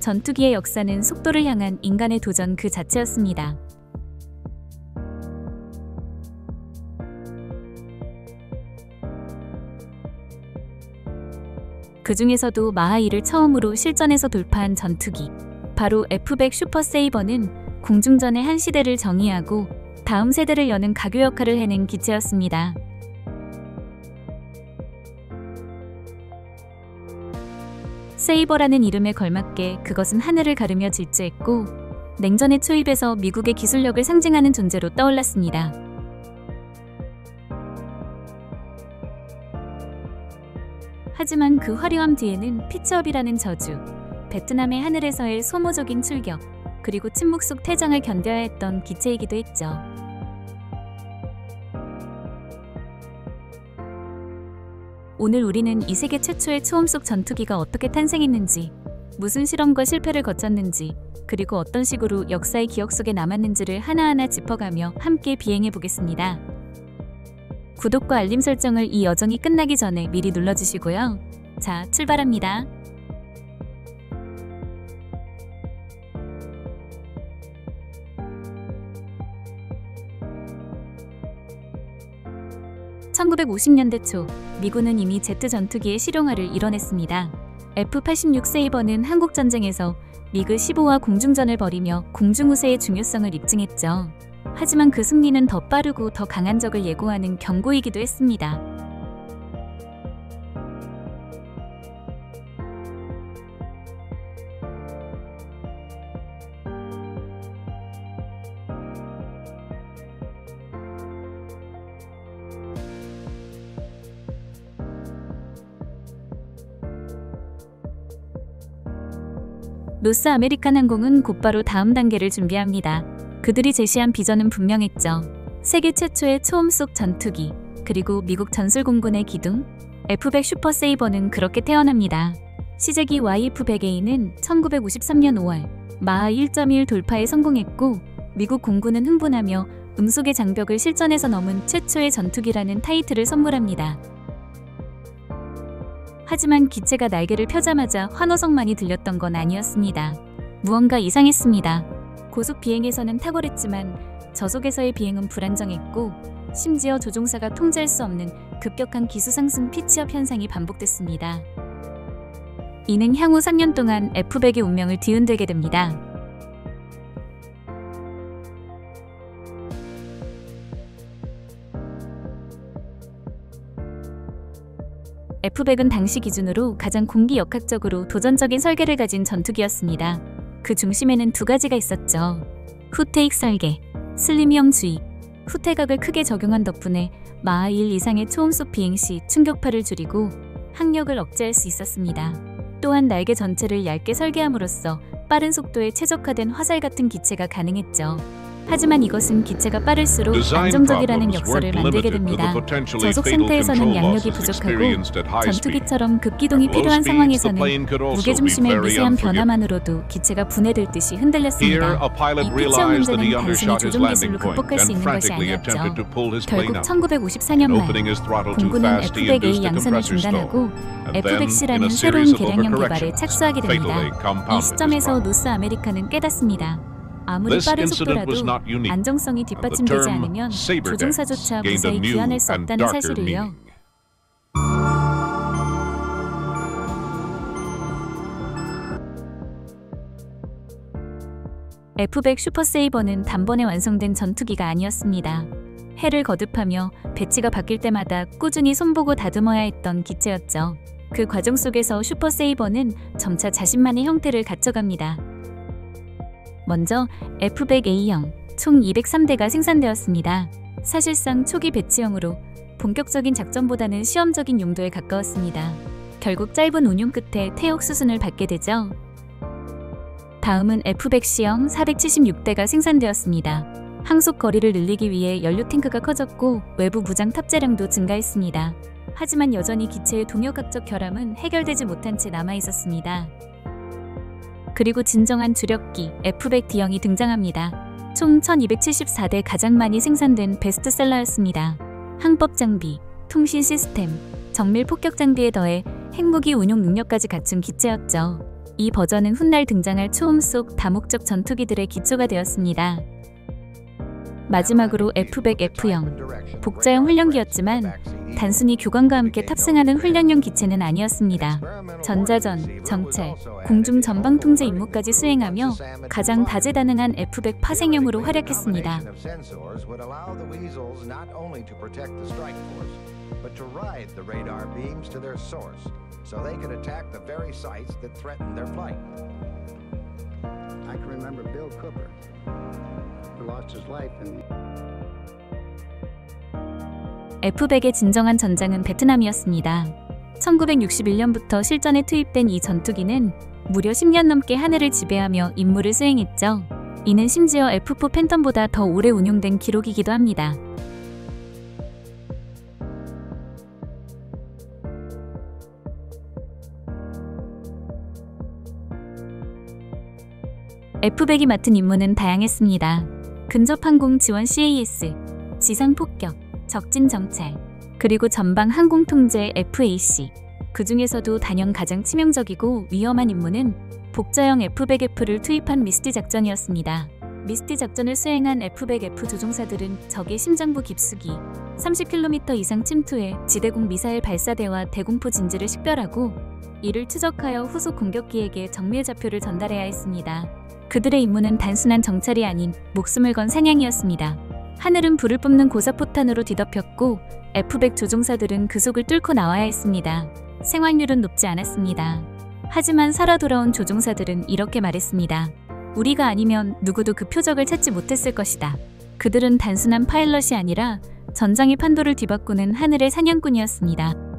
전투기의 역사는 속도를 향한 인간의 도전 그 자체였습니다. 그 중에서도 마하2를 처음으로 실전에서 돌파한 전투기, 바로 F-100 슈퍼세이버는 공중전의 한 시대를 정의하고 다음 세대를 여는 가교 역할을 해낸 기체였습니다. 세이버라는 이름에 걸맞게 그것은 하늘을 가르며 질주했고 냉전의 초입에서 미국의 기술력을 상징하는 존재로 떠올랐습니다. 하지만 그 화려함 뒤에는 피츠업이라는 저주, 베트남의 하늘에서의 소모적인 출격, 그리고 침묵 속 퇴장을 견뎌야 했던 기체이기도 했죠. 오늘 우리는 이 세계 최초의 초음 속 전투기가 어떻게 탄생했는지, 무슨 실험과 실패를 거쳤는지, 그리고 어떤 식으로 역사의 기억 속에 남았는지를 하나하나 짚어가며 함께 비행해 보겠습니다. 구독과 알림 설정을 이 여정이 끝나기 전에 미리 눌러주시고요. 자, 출발합니다. (1950년대) 초 미군은 이미 제트 전투기의 실용화를 이뤄냈습니다. F-86 세이버는 한국전쟁에서 미그 15와 공중전을 벌이며 공중우세의 중요성을 입증했죠. 하지만 그 승리는 더 빠르고 더 강한 적을 예고하는 경고이기도 했습니다. 노스 아메리칸 항공은 곧바로 다음 단계를 준비합니다. 그들이 제시한 비전은 분명했죠. 세계 최초의 초음 속 전투기, 그리고 미국 전술공군의 기둥, F-100 슈퍼세이버는 그렇게 태어납니다. 시제기 YF-100A는 1953년 5월 마하 1.1 돌파에 성공했고 미국 공군은 흥분하며 음속의 장벽을 실전에서 넘은 최초의 전투기라는 타이틀을 선물합니다. 하지만 기체가 날개를 펴자마자 환호성만이 들렸던 건 아니었습니다. 무언가 이상했습니다. 고속 비행에서는 탁월했지만 저속에서의 비행은 불안정했고 심지어 조종사가 통제할 수 없는 급격한 기수 상승 피치업 현상이 반복됐습니다. 이는 향후 3년 동안 F-100의 운명을 뒤흔들게 됩니다. F-100은 당시 기준으로 가장 공기역학적으로 도전적인 설계를 가진 전투기였습니다. 그 중심에는 두 가지가 있었죠. 후테익 설계, 슬림형 주의. 후퇴각을 크게 적용한 덕분에 마하 1 이상의 초음속 비행 시 충격파를 줄이고 항력을 억제할 수 있었습니다. 또한 날개 전체를 얇게 설계함으로써 빠른 속도에 최적화된 화살 같은 기체가 가능했죠. 하지만 이것은 기체가 빠를수록 안정적이라는 역설을 만들게 됩니다. 저속 상태에서는 양력이 부족하고 전투기처럼 급기동이 필요한 상황에서는 무게중심의 미세한 변화만으로도 기체가 분해될 듯이 흔들렸습니다. 이 피치업 문제는 단순히 조종 기술로 극복할 수 있는 것이 아니었죠. 결국 1954년 말 공군은 F-100A 양산을 중단하고 F-100C라는 새로운 개량형 개발에 착수하게 됩니다. 이 시점에서 노스 아메리카는 깨닫습니다. 아무리 빠른 속도라도 안정성이 뒷받침되지 않으면 조종사조차 무사히 귀환할 수 없다는 사실을요. F-100 슈퍼세이버는 단번에 완성된 전투기가 아니었습니다. 해를 거듭하며 배치가 바뀔 때마다 꾸준히 손보고 다듬어야 했던 기체였죠. 그 과정 속에서 슈퍼세이버는 점차 자신만의 형태를 갖춰갑니다. 먼저 F-100A형 총 203대가 생산되었습니다. 사실상 초기 배치형으로 본격적인 작전보다는 시험적인 용도에 가까웠습니다. 결국 짧은 운용 끝에 퇴역 수순을 밟게 되죠. 다음은 F-100C형 476대가 생산되었습니다. 항속 거리를 늘리기 위해 연료 탱크가 커졌고 외부 무장 탑재량도 증가했습니다. 하지만 여전히 기체의 동역학적 결함은 해결되지 못한 채 남아있었습니다. 그리고 진정한 주력기 F-100D형이 등장합니다. 총 1274대 가장 많이 생산된 베스트셀러였습니다. 항법 장비, 통신 시스템, 정밀 폭격 장비에 더해 핵무기 운용 능력까지 갖춘 기체였죠. 이 버전은 훗날 등장할 초음 속 다목적 전투기들의 기초가 되었습니다. 마지막으로 F-100F0. 복자형 훈련기였지만 단순히 교관과 함께 탑승하는 훈련용 기체는 아니었습니다. 전자전, 정찰, 공중 전방 통제 임무까지 수행하며 가장 다재다능한 F-100 파생형으로 활약했습니다. F-100의 진정한 전장은 베트남이었습니다. 1961년부터 실전에 투입된 이 전투기는 무려 10년 넘게 하늘을 지배하며 임무를 수행했죠. 이는 심지어 F-4 팬텀보다 더 오래 운용된 기록이기도 합니다. F-100이 맡은 임무는 다양했습니다. 근접항공 지원 CAS, 지상폭격, 적진 정찰, 그리고 전방 항공 통제 FAC. 그 중에서도 단연 가장 치명적이고 위험한 임무는 복자형 F-100F를 투입한 미스티 작전이었습니다. 미스티 작전을 수행한 F-100F 조종사들은 적의 심장부 깊숙이 30km 이상 침투해 지대공 미사일 발사대와 대공포 진지를 식별하고 이를 추적하여 후속 공격기에게 정밀 좌표를 전달해야 했습니다. 그들의 임무는 단순한 정찰이 아닌 목숨을 건 사냥이었습니다. 하늘은 불을 뿜는 고사포탄으로 뒤덮였고 F-100 조종사들은 그 속을 뚫고 나와야 했습니다. 생활률은 높지 않았습니다. 하지만 살아 돌아온 조종사들은 이렇게 말했습니다. 우리가 아니면 누구도 그 표적을 찾지 못했을 것이다. 그들은 단순한 파일럿이 아니라 전장의 판도를 뒤바꾸는 하늘의 사냥꾼이었습니다.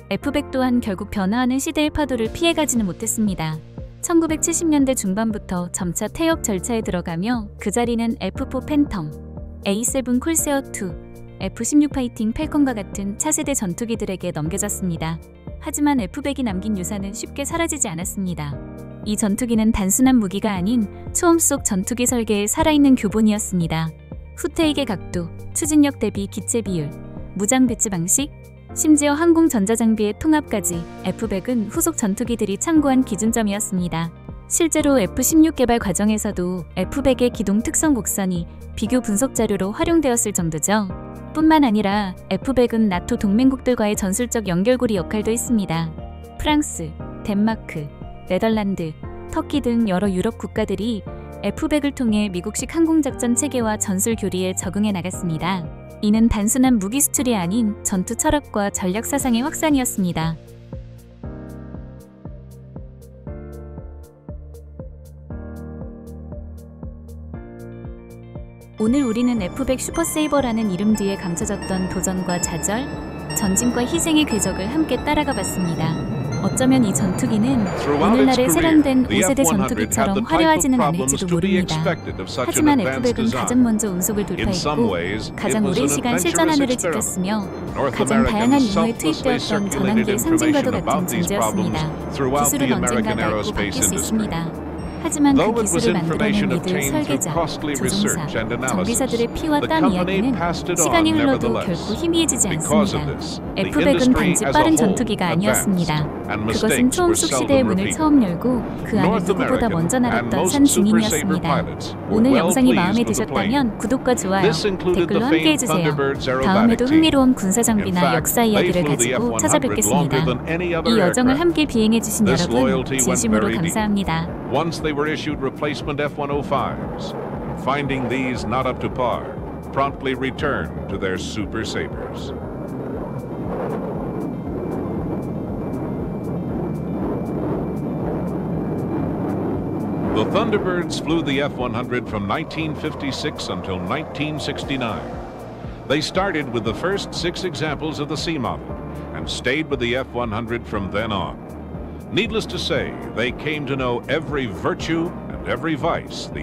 F-100 또한 결국 변화하는 시대의 파도를 피해가지는 못했습니다. 1970년대 중반부터 점차 퇴역 절차에 들어가며 그 자리는 F-4 팬텀, A-7 콜세어2, F-16 파이팅 팰컨과 같은 차세대 전투기들에게 넘겨졌습니다. 하지만 F-100이 남긴 유산은 쉽게 사라지지 않았습니다. 이 전투기는 단순한 무기가 아닌 초음 속 전투기 설계의 살아있는 교본이었습니다. 후퇴익의 각도, 추진력 대비 기체 비율, 무장 배치 방식, 심지어 항공 전자장비의 통합까지 F-100은 후속 전투기들이 참고한 기준점이었습니다. 실제로 F-16 개발 과정에서도 F-100의 기동 특성 곡선이 비교 분석 자료로 활용되었을 정도죠. 뿐만 아니라 F-100은 나토 동맹국들과의 전술적 연결고리 역할도 했습니다. 프랑스, 덴마크, 네덜란드, 터키 등 여러 유럽 국가들이 F-100을 통해 미국식 항공작전 체계와 전술 교리에 적응해 나갔습니다. 이는 단순한 무기 수출이 아닌 전투 철학과 전략 사상의 확산이었습니다. 오늘 우리는 F100 슈퍼세이버라는 이름 뒤에 감춰졌던 도전과 좌절, 전진과 희생의 궤적을 함께 따라가 봤습니다. 어쩌면 이 전투기는 오늘날의 세련된 5세대 전투기처럼 화려하지는 않을지도 모릅니다. 하지만 F100은 가장 먼저 운석을 돌파했고 가장 오랜 시간 실전 하늘을 지켰으며 가장 다양한 임무에 투입되었던 전환기의 상징과도 같은 존재였습니다. 기술은 언젠가 낡고 바뀔 수 있습니다. 하지만 그 기술을 만들어낸 이들 설계자, 조종사, 정비사들의 피와 땀 이야기는 시간이 흘러도 결코 희미해지지 않습니다. F100은 단지 빠른 전투기가 아니었습니다. 그것은 초음속 시대의 문을 처음 열고 그 안을 누구보다 먼저 날았던 산 증인이었습니다. 오늘 영상이 마음에 드셨다면 구독과 좋아요, 댓글로 함께해주세요. 다음에도 흥미로운 군사장비나 역사 이야기를 가지고 찾아뵙겠습니다. 이 여정을 함께 비행해주신 여러분 진심으로 감사합니다. Once they were issued replacement F-105s, finding these not up to par, promptly returned to their Super Sabres. The Thunderbirds flew the F-100 from 1956 until 1969. They started with the first 6 examples of the C model and stayed with the F-100 from then on. Needless to say, they came to know every virtue and every vice the